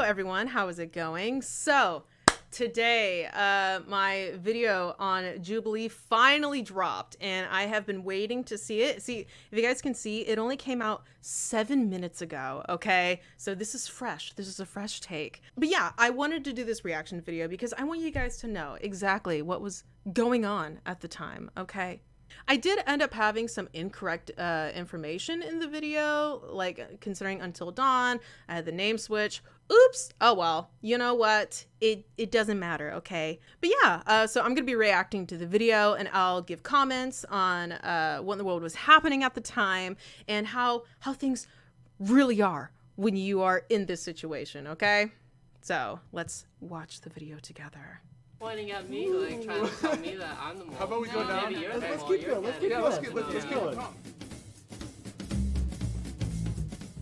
everyone, how is it going? So today my video on Jubilee finally dropped, and I have been waiting to see it. See, if you guys can see, it only came out 7 minutes ago, okay? So this is fresh. This is a fresh take. But yeah, I wanted to do this reaction video because I want you guys to know exactly what was going on at the time, okay? I did end up having some incorrect information in the video, like considering Until Dawn. I had the name switch. Oops. Oh well, you know what? It doesn't matter, okay? But yeah, so I'm gonna be reacting to the video, and I'll give comments on what in the world was happening at the time and how things really are when you are in this situation, okay? So let's watch the video together. Pointing at me, like trying to tell me that I'm the mole. How about we go down? Maybe you're the Let's mole. keep You're going. Let's the keep mole. going. Let's keep going.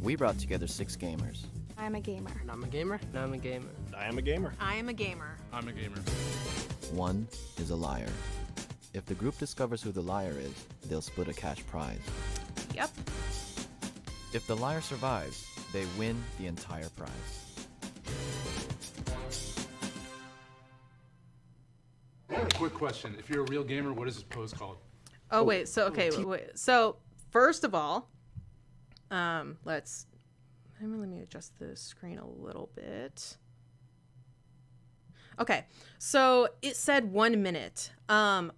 We brought together 6 gamers. I'm a gamer. And I'm a gamer. And I'm a gamer. I am a gamer. I am a gamer. I'm a gamer. One is a liar. If the group discovers who the liar is, they'll split a cash prize. Yep. If the liar survives, they win the entire prize. Quick question. If you're a real gamer, what is this pose called? Oh wait, so okay, wait. So first of all, let me adjust the screen a little bit. Okay, so it said 1 minute. I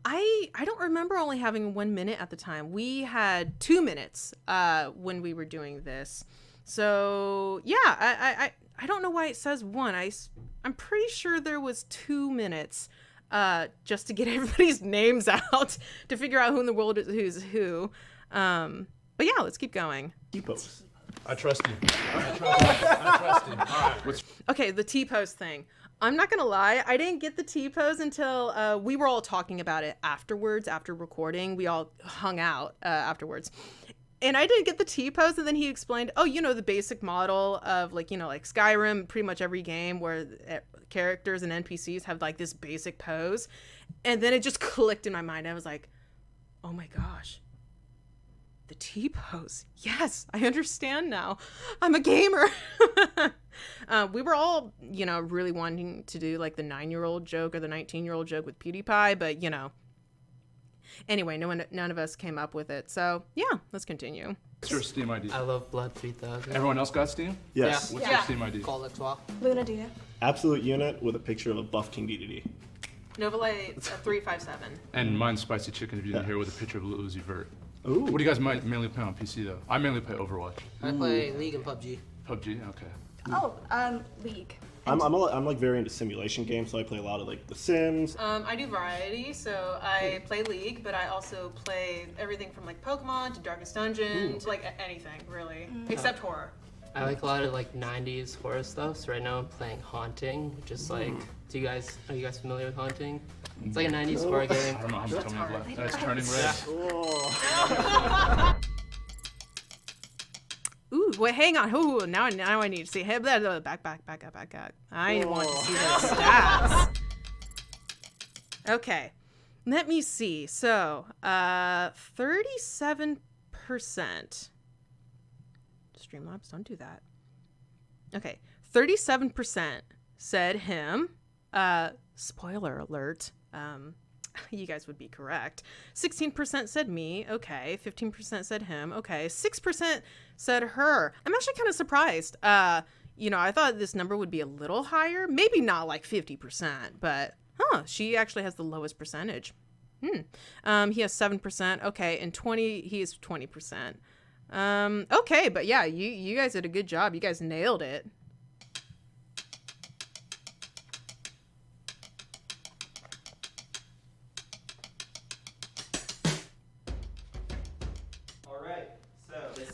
don't remember only having 1 minute at the time. We had 2 minutes when we were doing this. So yeah, I don't know why it says 1. I'm pretty sure there was 2 minutes just to get everybody's names out to figure out who in the world is who's who. But yeah, let's keep going. T-pose. I trust you. I trust you. All right. Okay, the T-pose thing. I'm not gonna lie, I didn't get the T-pose until we were all talking about it afterwards, after recording. We all hung out afterwards. And I didn't get the T-pose, and then he explained, oh, you know, the basic model of, like, you know, like Skyrim, pretty much every game where characters and NPCs have, like, this basic pose. And then it just clicked in my mind. I was like, oh my gosh. The T-pose. Yes, I understand now. I'm a gamer. We were all, you know, really wanting to do like the 9-year-old joke or the 19-year-old joke with PewDiePie, but you know. Anyway, none of us came up with it. So yeah, let's continue. What's your Steam ID? I love Blood 3000. Everyone else got Steam? Yes. What's Yeah. your Steam ID? Call it swap. Luna, do you? Absolute unit with a picture of a buff King DDD. Novalite 357. And mine's Spicy Chicken if you didn't hear, with a picture of Lil Uzi Vert. Ooh. What do you guys mainly play on PC though? I mainly play Overwatch. I play League and PUBG. PUBG? Okay. Oh, League. I'm like very into simulation games, so I play a lot of like The Sims. I do variety, so I play League, but I also play everything from like Pokemon to Darkest Dungeon, to like anything really, except horror. I like a lot of like 90s horror stuff. So right now I'm playing Haunting, which is like, are you guys familiar with Haunting? It's like a 90s horror game. I don't know how much time we have left. That's turning red. Ooh, wait, hang on. Ooh, now I need to see. Hey, back up. I want to see those stats. Okay, let me see. So, 37%. Streamlabs, don't do that. Okay, 37% said him. Spoiler alert. You guys would be correct. 16% said me. Okay. 15% said him. Okay. 6% said her. I'm actually kind of surprised. You know, I thought this number would be a little higher. Maybe not like 50%, but she actually has the lowest percentage. He has 7%. Okay. And he is 20%. Okay. But yeah, you guys did a good job. You guys nailed it.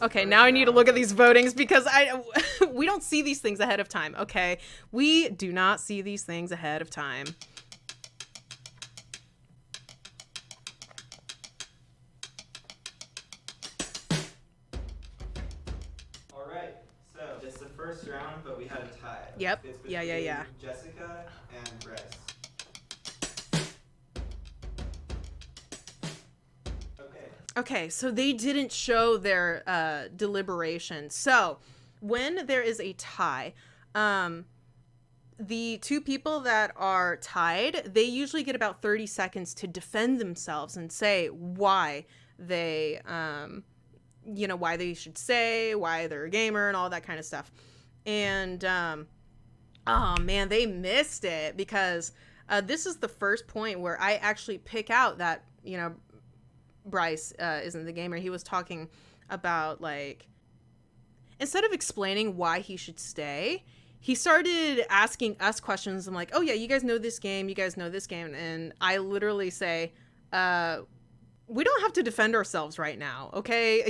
Okay, now I need to look at these votings because we don't see these things ahead of time, okay? We do not see these things ahead of time. All right, so it's the first round, but we had a tie. Yep. It's Yeah. between Jessica and Bryce. Okay, so they didn't show their deliberation. So when there is a tie, the two people that are tied, they usually get about 30 seconds to defend themselves and say why they, why they should say, why they're a gamer and all that kind of stuff. And, oh man, they missed it because this is the first point where I actually pick out that, Bryce isn't the gamer. He was talking about, like, instead of explaining why he should stay, he started asking us questions. I'm like, oh yeah, you guys know this game. You guys know this game. And I literally say, we don't have to defend ourselves right now. Okay.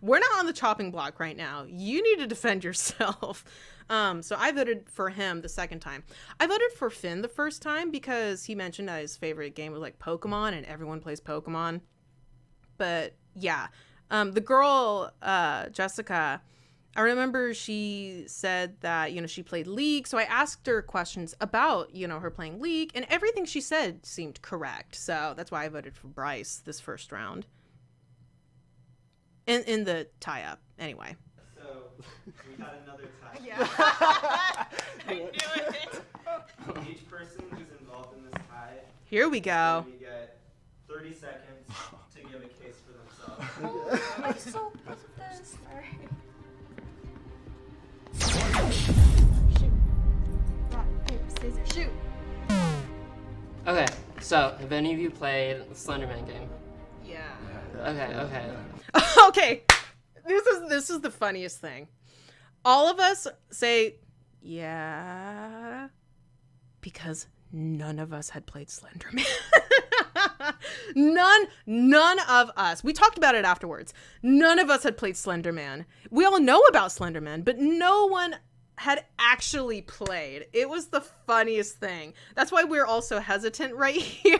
We're not on the chopping block right now. You need to defend yourself. So I voted for him the second time. I voted for Finn the first time because he mentioned that his favorite game was like Pokemon and everyone plays Pokemon. But yeah, the girl, Jessica, I remember she said that, she played League. So I asked her questions about, her playing League, and everything she said seemed correct. So that's why I voted for Bryce this first round. In the tie-up, anyway. So we had another tie. Yeah. I knew it. Each person who's involved in this tie, Here we go. we get 30 seconds to give a case for themselves. I'm so proud of this. Shoot. Rock, paper, scissors, shoot. Okay, so have any of you played the Slenderman game? Yeah. Okay. Okay. This is the funniest thing. All of us say, yeah, because none of us had played Slenderman. None of us. We talked about it afterwards. None of us had played Slenderman. We all know about Slenderman, but no one had actually played. It was the funniest thing. That's why we're all so hesitant right here.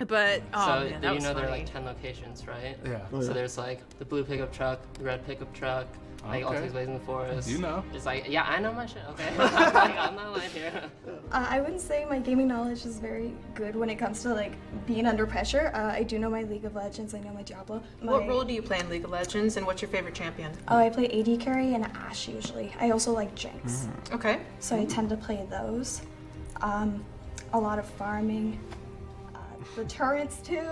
But man, that was there are funny. like 10 locations, right? Yeah. So there's like the blue pickup truck, the red pickup truck, like all Okay. takes place in the forest. You know. Just like, yeah, I know my shit, okay? I'm not lying here. I wouldn't say my gaming knowledge is very good when it comes to like being under pressure. I do know my League of Legends. I know my Diablo. What role do you play in League of Legends, and what's your favorite champion? Oh, I play AD carry and Ashe usually. I also like Jinx, Okay. so I tend to play those. A lot of farming. The turrets too.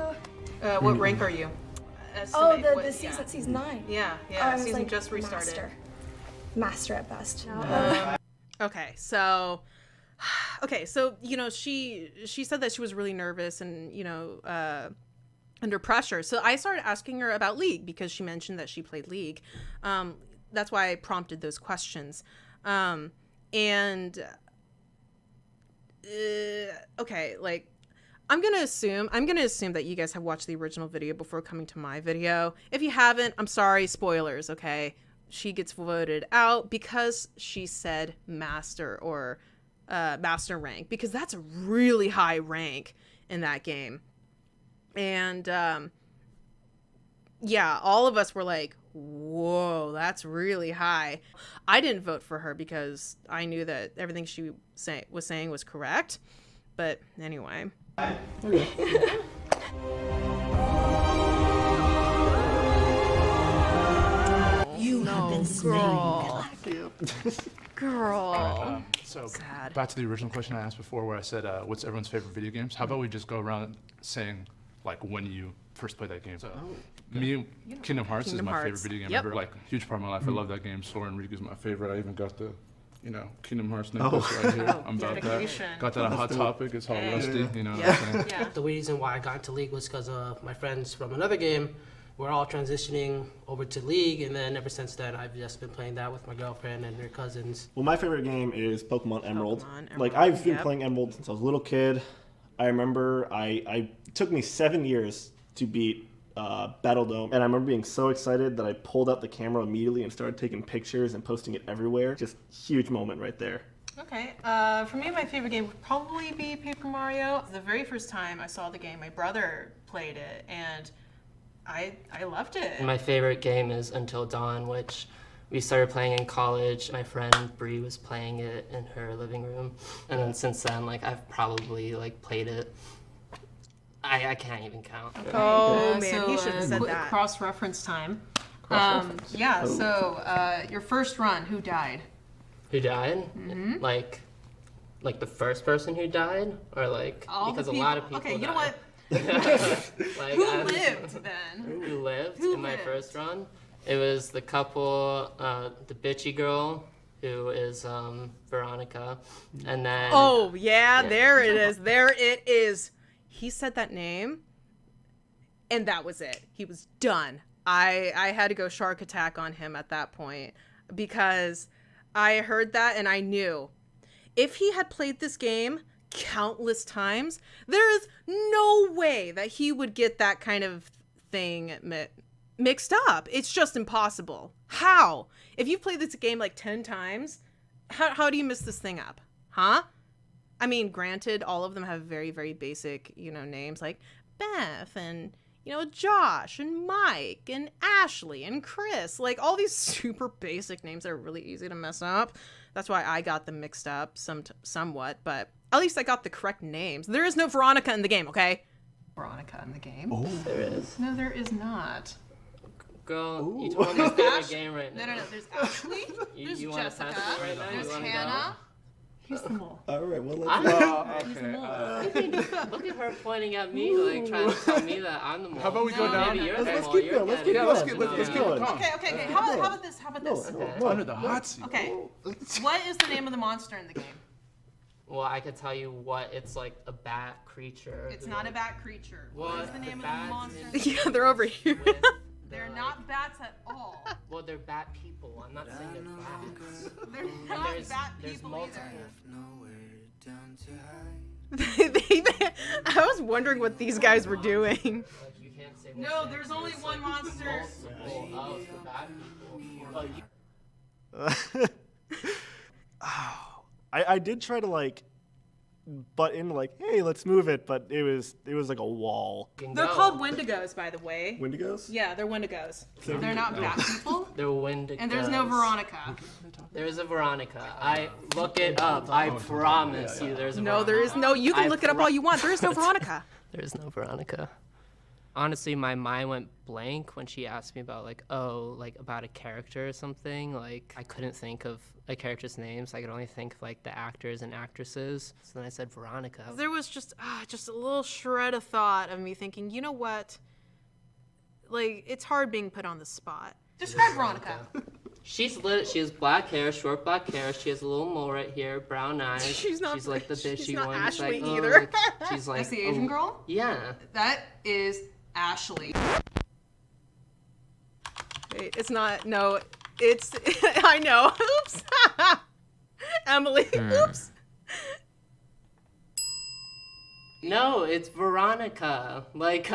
What rank are you? Oh, Estimate the what- season 9. Yeah. I was, Season like, just restarted. Master at best. Okay, so she said that she was really nervous and under pressure. So I started asking her about League because she mentioned that she played League. That's why I prompted those questions. Okay, like I'm gonna assume that you guys have watched the original video before coming to my video. If you haven't, I'm sorry, spoilers, okay? She gets voted out because she said master or master rank, because that's a really high rank in that game. And yeah, all of us were like, whoa, that's really high. I didn't vote for her because I knew that everything she was saying was correct. But anyway. You have been slain. Girl. So Sad. back to the original question I asked before, where I said, "What's everyone's favorite video games?" How about we just go around saying, like, when you first played that game? So, me, Kingdom Hearts Kingdom is my Hearts. favorite video game Yep. ever. Like, huge part of my life. I love that game. Soren Riku is my favorite. I even got the, Kingdom Hearts necklace right here. I'm about dedication. that. Got that on Hot Topic. It's all rusty. You know what Yeah. I'm saying? Yeah. The reason why I got into League was because my friends from another game were all transitioning over to League, and then ever since then, I've just been playing that with my girlfriend and her cousins. Well, my favorite game is Pokemon Emerald. Pokemon Like, Emerald, I've been yep. playing Emerald since I was a little kid. I remember it took me 7 years to beat Battle Dome, and I remember being so excited that I pulled out the camera immediately and started taking pictures and posting it everywhere. Just huge moment right there. Okay. For me, my favorite game would probably be Paper Mario. The very first time I saw the game, my brother played it, and I loved it. My favorite game is Until Dawn, which we started playing in college. My friend Bree was playing it in her living room, and then since then, like, I've probably like played it. I can't even count. Oh man, he should have said quick that. cross-reference time. Yeah. So your first run, who died? Who died? Like the first person who died, or like All because the a lot of people- people. Okay, you know died. what? Like, Who lived then? Who lived Who in my lived? first run? It was the couple, the bitchy girl, who is Veronica, and then Oh yeah, there it is. There it is. He said that name, and that was it. He was done. I had to go shark attack on him at that point because I heard that and I knew if he had played this game countless times, there is no way that he would get that kind of thing mixed up. It's just impossible. How? If you've played this game like 10 times, how do you miss this thing up? Huh? I mean, granted, all of them have very, very basic, names like Beth and, Josh and Mike and Ashley and Chris. Like, all these super basic names that are really easy to mess up. That's why I got them mixed up somewhat, but at least I got the correct names. There is no Veronica in the game, okay? Veronica in the game? Oh, there is. No, there is not. Girl, you told me to play the game right now. No. There's Ashley. There's you wanna Jessica. test it right now? There's You wanna Hannah. He's the mole. All right, well, let's Look at her pointing at me, like trying to tell me that I'm the mole. How about we go down? Maybe you're the Let's mole, keep you're going, let's getting keep it. going. Let's keep going. Okay. How about this? Under the hot seat. Okay. What is the name of the monster in the game? Well, I could tell you what it's like a bat creature. It's not a bat creature. What What is the name of the bats monster? in- Yeah, they're over here. with They're the, not bats at all. Well, they're bat people. I'm not saying they're bats. They're not There's bat there's people multiple. either. I was wondering what these guys were doing. Like, you can't say No, there's only one monster. multiple of the bat people. I did try to butt in hey, let's move it, but it was like a wall. They're called Wendigos, by the way. Wendigos? Yeah, they're Wendigos. They're not bat people. They're Wendigos. And there's no Veronica. There's a Veronica. I look it up. I promise you, there's a No, Veronica. there is no. You can I look it up all you want. There is no Veronica. There is no Veronica. Honestly, my mind went blank when she asked me about about a character or something. Like, I couldn't think of a character's names. I could only think of the actors and actresses. So then I said Veronica. There was just a little shred of thought of me thinking, you know what? It's hard being put on the spot. Describe Veronica. She's lit. She has black hair, short black hair. She has a little mole right here, brown eyes. She's not. She's like the bitchy she's not one. Ashley She's either. She's like That's the Asian girl. Yeah. That is Ashley. Wait, it's not. No, it's. I know. Oops. Emily. Oops. No, it's Veronica.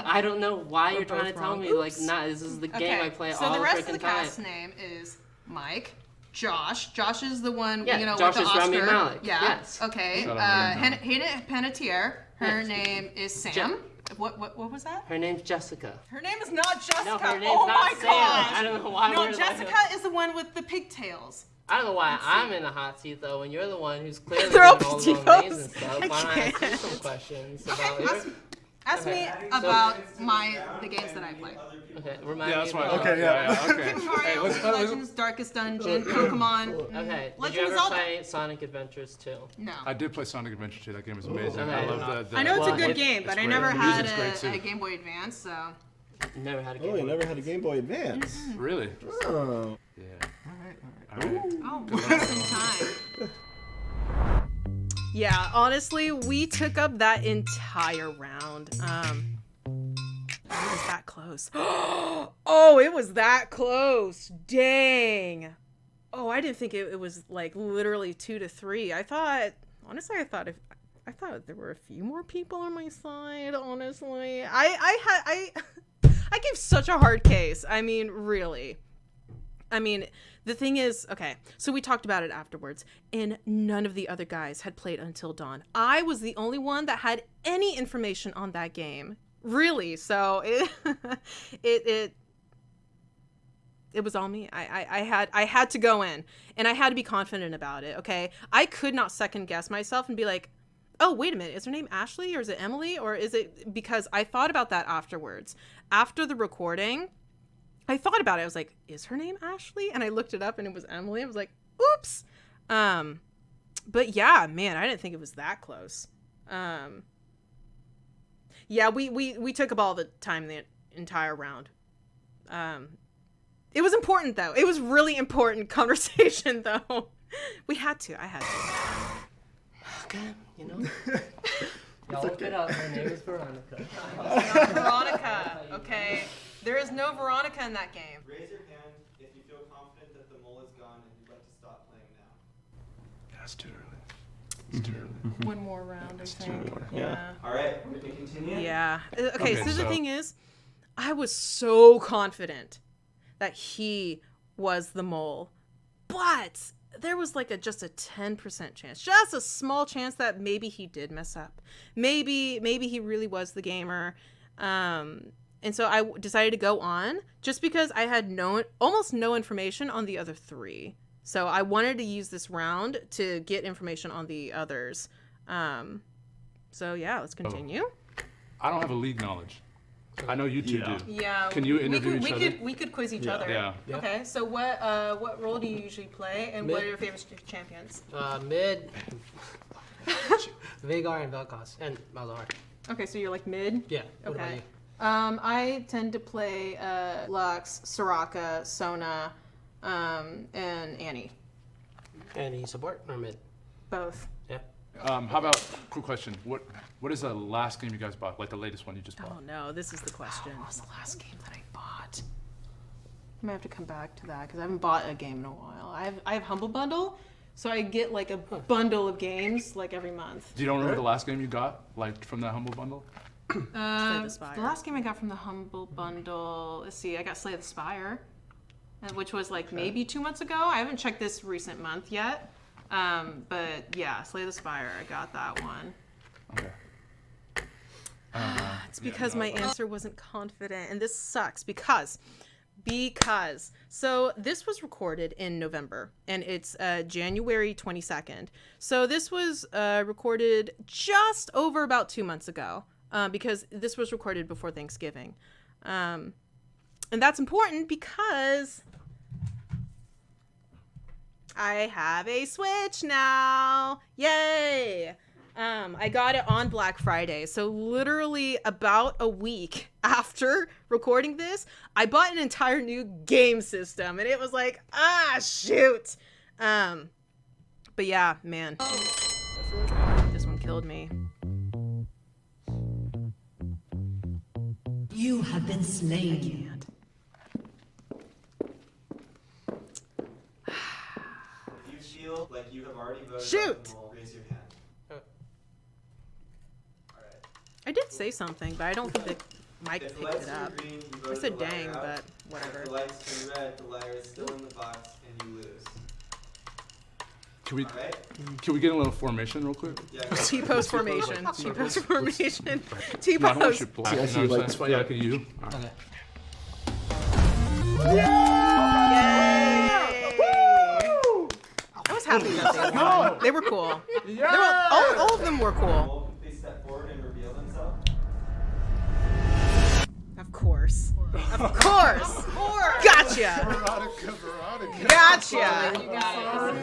I don't know why you're trying to tell me. Oops. This is the game I play all So the the rest of the freaking time. cast's name is Mike. Josh. Josh is the one, Yeah, with Josh the is Oscar. Rami Malek. Yeah. Yes. Okay. Shout out Rami Malek. Hayden Panettiere. Her name is Sam. What was that? Her name's Jessica. Her name is not Jessica. No, her name's oh not my Sam. gosh. I don't know why No, we're Jessica is the one with the pigtails. I don't know why I'm in the hot seat though, when you're the one who's clearly Throw giving all the wrong names and potatoes. stuff. Why I not ask you can't. some questions Okay, about ask me Okay. about the games that I play. Okay, remind Yeah, me. that's why. about- Okay, yeah. Okay. Super Mario, Legends, Darkest Dungeon, Pokemon. Okay. Did Legend you of ever Zelda. play Sonic Adventures 2? No. I did play Sonic Adventure 2. That game was amazing. Okay. I love the I know it's a Well, good it- game, but it's I great. never The had music's great, a too. Game Boy Advance, so. Never had a game. Oh, you never had a Game Boy Advance? Really? Oh. Yeah. Oh, wasting time. Yeah, honestly, we took up that entire round. It was that close. Oh, it was that close. Dang. Oh, I didn't think it was literally 2-3. I thought there were a few more people on my side, honestly. I gave such a hard case. I mean, really. I mean, the thing is, okay, so we talked about it afterwards, and none of the other guys had played Until Dawn. I was the only one that had any information on that game. Really, so it was all me. I had to go in, and I had to be confident about it, okay? I could not second guess myself and be like, oh, wait a minute, is her name Ashley, or is it Emily, or is it, because I thought about that afterwards. After the recording, I thought about it. I was like, is her name Ashley? And I looked it up and it was Emily. I was like, oops. But yeah, man, I didn't think it was that close. Yeah, we took up all the time the entire round. It was important though. It was really important conversation though. We had to. I had to. Okay, you know. Y'all look it up. Her name is Veronica. Veronica. Okay. There is no Veronica in that game. Raise your hand if you feel confident that the mole is gone and you'd like to stop playing now. Yeah, it's too early. It's too early. One more round, I think. Yeah. All right, we can continue. Yeah. Okay, Okay, so the so- thing is, I was so confident that he was the mole, but there was like just a 10% chance, just a small chance that maybe he did mess up. Maybe he really was the gamer. And so I decided to go on just because I had almost no information on the other three. So I wanted to use this round to get information on the others. So yeah, let's continue. I don't have a league knowledge. I know you two Yeah. do. Yeah. Can you interview each other? We could quiz each Yeah. other. Yeah. Okay. So what role do you usually play, and what Mid. are your favorite champions? Mid, Vagar and Vel'Koz, and Malzahar. Okay, so you're like mid. Yeah. What about Okay. you? I tend to play Lux, Soraka, Sona, and Annie. Any support or mid? Both. Yeah. How about, quick question, what is the last game you guys bought, like the latest one you just Oh bought? no, this is the question. What was the last game that I bought? I might have to come back to that because I haven't bought a game in a while. I have Humble Bundle, so I get like a bundle of games like every month. Do you don't remember the last game you got, like from that Humble Bundle? The last game I got from the Humble Bundle, let's see, I got Slay the Spire, which was like maybe 2 months ago. I haven't checked this recent month yet. But yeah, Slay the Spire, I got that one. Okay. It's because my answer wasn't confident, and this sucks because so this was recorded in November, and it's January 22nd. So this was recorded just over about 2 months ago, because this was recorded before Thanksgiving. And that's important because I have a Switch now. Yay! I got it on Black Friday. So literally about a week after recording this, I bought an entire new game system, and it was like, shoot. But yeah, man. This one killed me. You have been slain. If you feel like you have already voted Shoot! on the mole, raise your hand. All right. I did say something, but I don't think that Mike If the picked lights it turn up. green, you I voted said the liar dang, out. but If whatever. the lights turn red, the liar is still in the box and you lose. Can we, All right? can we get a little formation real quick? Yeah. T-post formation. T-post formation. No, I don't want T-post. you black. I You see, know what I'm like, saying? Yeah, like you. All right. Okay. Yay! I was happy that they won. They were cool. They were, all of them were cool. Mole, can please step forward and reveal themselves. Of course. Of course. Gotcha. Veronica, Veronica. Gotcha. You got it.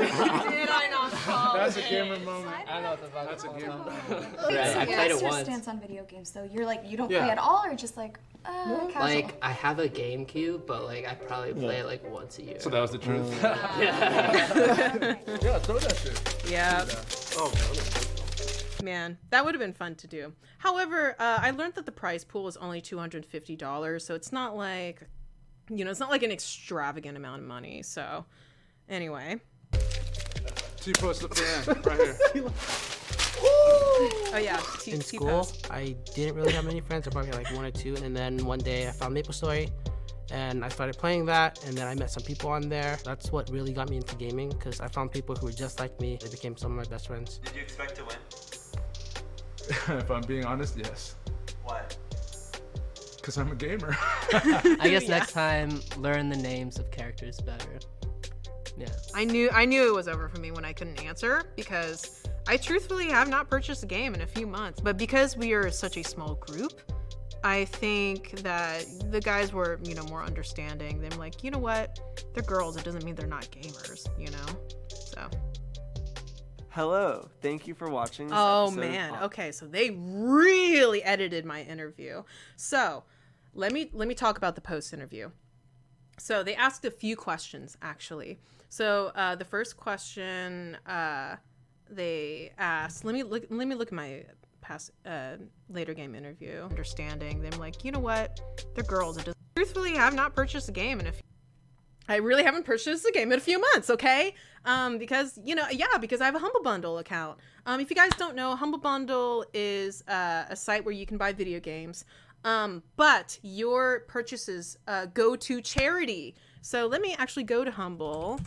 Did I not call That's a it? gamer moment. I know what the fuck. That's a gamer moment. Right, I played it What's your once. stance on video games though? You're like, you don't Yeah. play at all, or just like, casual? Like, I have a GameCube, but like I probably play it like once a year. So that was the truth. Yeah, throw that shit. Yeah. Oh, Man, that would have been fun to do. However, I learned that the prize pool is only $250, so it's not like, it's not like an extravagant amount of money. So, anyway. T-post up there, right here. Oh yeah, In school, I didn't really have many friends. I probably had like one or two, and then one day I found MapleStory, and I started playing that, and then I met some people on there. That's what really got me into gaming, because I found people who were just like me. They became some of my best friends. Did you expect to win? If I'm being honest, yes. Why? Because I'm a gamer. I guess Yeah. next time, learn the names of characters better. Yeah. I knew it was over for me when I couldn't answer, because I truthfully have not purchased a game in a few months. But because we are such a small group, I think that the guys were, more understanding. They're like, you know what? They're girls. It doesn't mean they're not gamers, So Hello, thank you for watching this Oh episode of man. Okay, so they really edited my interview. So let me talk about the post interview. So they asked a few questions actually. So the first question they asked, let me look at my past later game interview. Understanding them, like, you know what, they're girls. Truthfully, I have not purchased a game in a few. I really haven't purchased a game in a few months, okay? Because, because I have a Humble Bundle account. If you guys don't know, Humble Bundle is a site where you can buy video games, but your purchases go to charity. So let me actually go to Humble.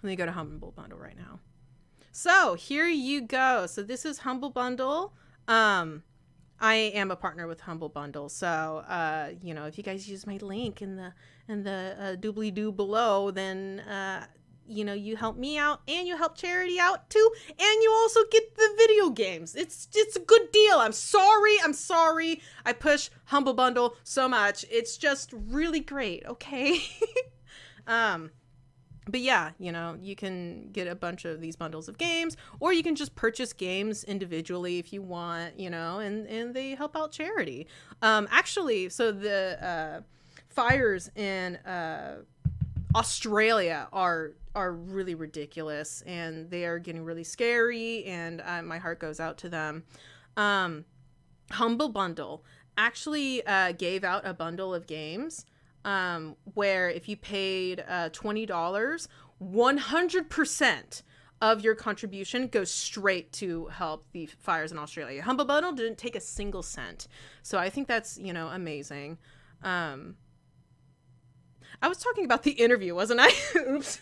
Let me go to Humble Bundle right now. So here you go. So this is Humble Bundle. I am a partner with Humble Bundle, so if you guys use my link in the doobly-doo below, then you help me out and you help charity out too, and you also get the video games. It's a good deal. I'm sorry. I push Humble Bundle so much. It's just really great. Okay. But yeah, you can get a bunch of these bundles of games, or you can just purchase games individually if you want, and they help out charity. Actually, so the fires in Australia are really ridiculous, and they are getting really scary, and my heart goes out to them. Humble Bundle actually gave out a bundle of games where if you paid $20, 100% of your contribution goes straight to help the fires in Australia. Humble Bundle didn't take a single cent. So I think that's, amazing. I was talking about the interview, wasn't I? Oops.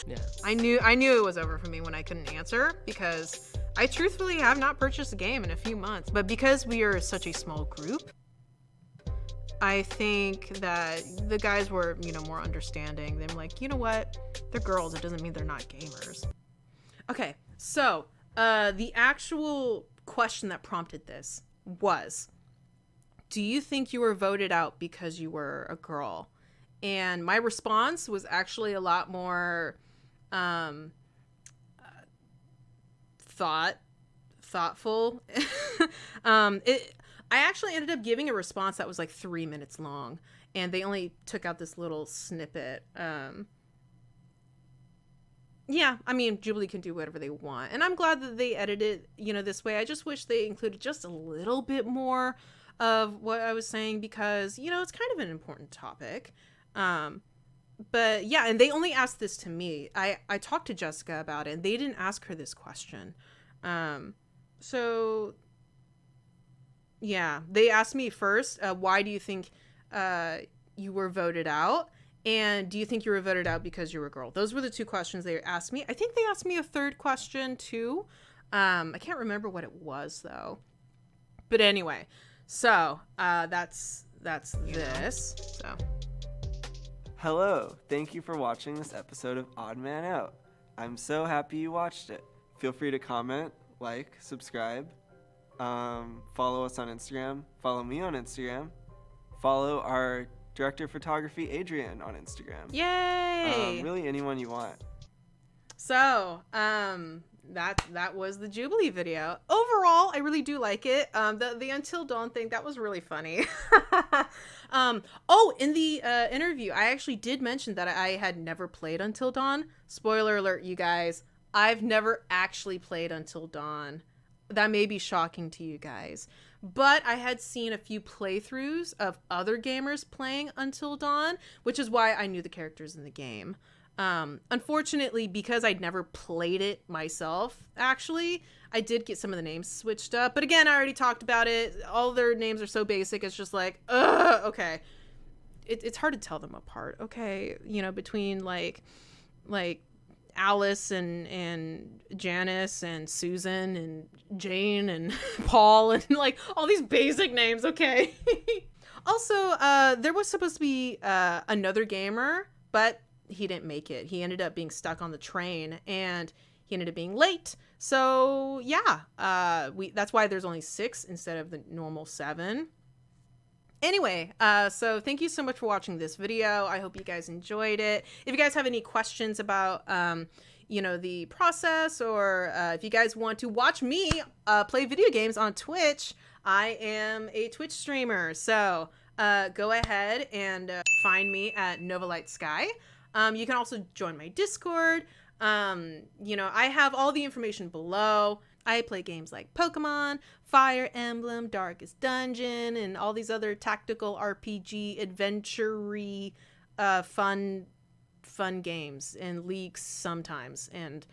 Yeah. I knew it was over for me when I couldn't answer, because I truthfully have not purchased a game in a few months. But because we are such a small group, I think that the guys were, more understanding. They were like, you know what? They're girls. It doesn't mean they're not gamers. Okay, so the actual question that prompted this was, do you think you were voted out because you were a girl? And my response was actually a lot more thoughtful. I actually ended up giving a response that was like 3 minutes long, and they only took out this little snippet. Yeah, I mean, Jubilee can do whatever they want, and I'm glad that they edited it, this way. I just wish they included just a little bit more of what I was saying, because, it's kind of an important topic. But yeah, and they only asked this to me. I talked to Jessica about it, and they didn't ask her this question. So yeah, they asked me first, why do you think you were voted out? And do you think you were voted out because you were a girl? Those were the two questions they asked me. I think they asked me a third question too. I can't remember what it was though. But anyway, so that's this. So Hello, thank you for watching this episode of Odd Man Out. I'm so happy you watched it. Feel free to comment, like, subscribe, follow us on Instagram, follow me on Instagram, follow our director of photography, Adrian, on Instagram. yay! Really anyone you want. So, that was the Jubilee video. Overall, I really do like it. The Until Dawn thing, that was really funny. In the interview, I actually did mention that I had never played Until Dawn. Spoiler alert, you guys. I've never actually played Until Dawn. That may be shocking to you guys. But I had seen a few playthroughs of other gamers playing Until Dawn, which is why I knew the characters in the game. Unfortunately, because I'd never played it myself, actually, I did get some of the names switched up. But again, I already talked about it. All their names are so basic, it's just like, okay. It's hard to tell them apart, okay? Between like Alice and Janice and Susan and Jane and Paul and like all these basic names, okay? Also, there was supposed to be another gamer, but he didn't make it. He ended up being stuck on the train, and he ended up being late. So yeah, that's why there's only 6 instead of the normal 7. Anyway, so thank you so much for watching this video. I hope you guys enjoyed it. If you guys have any questions about, you know, the process, or if you guys want to watch me play video games on Twitch, I am a Twitch streamer. So go ahead and find me at Nova Light Sky. You can also join my Discord. You know, I have all the information below. I play games like Pokemon, Fire Emblem, Darkest Dungeon, and all these other tactical RPG adventure-y fun games, and leagues sometimes. And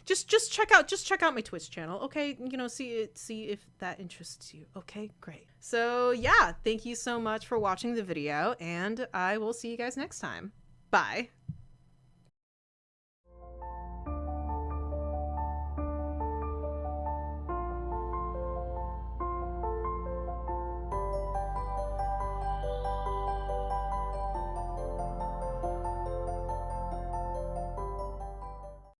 just check out my Twitch channel, okay? You know, see if that interests you. Okay, great. So yeah, thank you so much for watching the video, and I will see you guys next time. Bye.